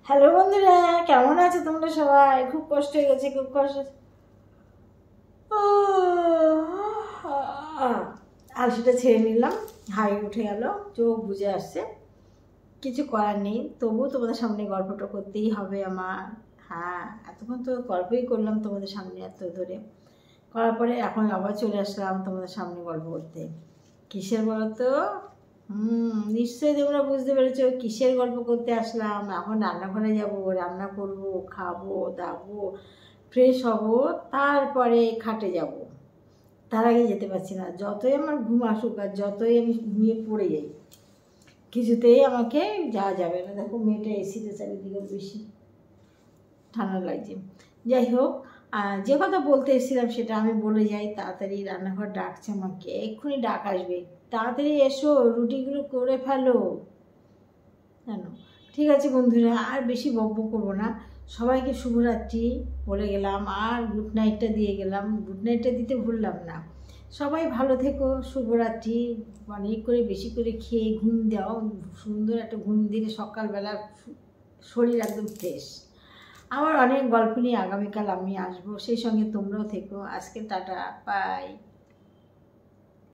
Hello বন্ধুরা, কেমন আছো তোমরা সবাই? খুব কষ্ট হয়ে গেছে, খুব কষ্ট। আলসিটা ছেড়ে নিলাম, হাই উঠে গেল, চোখ বুজে আসছে। কিছু করার নেই, তবুও তোমাদের সামনে গল্পটা করতেই হবে আমার। হ্যাঁ, এতক্ষণ তো গল্পই করলাম তোমাদের সামনে এত ধরে, করার পরে এখন আবার চলে আসলাম তোমাদের সামনে গল্প করতে। কিসের বলো তো? নিশ্চয়ই তোমরা বুঝতে পেরেছো কিসের গল্প করতে আসলাম। এখন রান্নাঘরে যাব, রান্না করব, খাবো দাবো, ফ্রেশ হব, তারপরে খাটে যাব। তার আগে যেতে পারছি না, যতই আমার ঘুম আসুক আর যতই আমি ঘুমিয়ে পড়ে যাই, কিছুতেই আমাকে যাওয়া যাবে না। দেখো মেয়েটা এসিতে চারিদিকে বেশি ঠান্ডা লাগছে। যাই হোক, যে কথা বলতে এসেছিলাম সেটা আমি বলে যাই। তাড়াতাড়ি রান্নাঘর ডাকছে আমাকে, এক্ষুনি ডাক আসবে, তাড়াতাড়ি এসো, রুটিগুলো করে ফেলো। জানো, ঠিক আছে বন্ধুরা, আর বেশি বকবক করবো না। সবাইকে শুভরাত্রি বলে গেলাম, আর গুড নাইটটা দিয়ে গেলাম। গুড নাইটটা দিতে ভুললাম না। সবাই ভালো থেকো, শুভরাত্রি। অনেক করে বেশি করে খেয়ে ঘুম দাও, সুন্দর একটা ঘুম দিলে সকালবেলা শরীর একদম ফ্রেশ। আবার অনেক গল্প নিয়ে আগামীকাল আমি আসবো, সেই সঙ্গে তোমরাও থেকো। আজকে টাটা, বাই।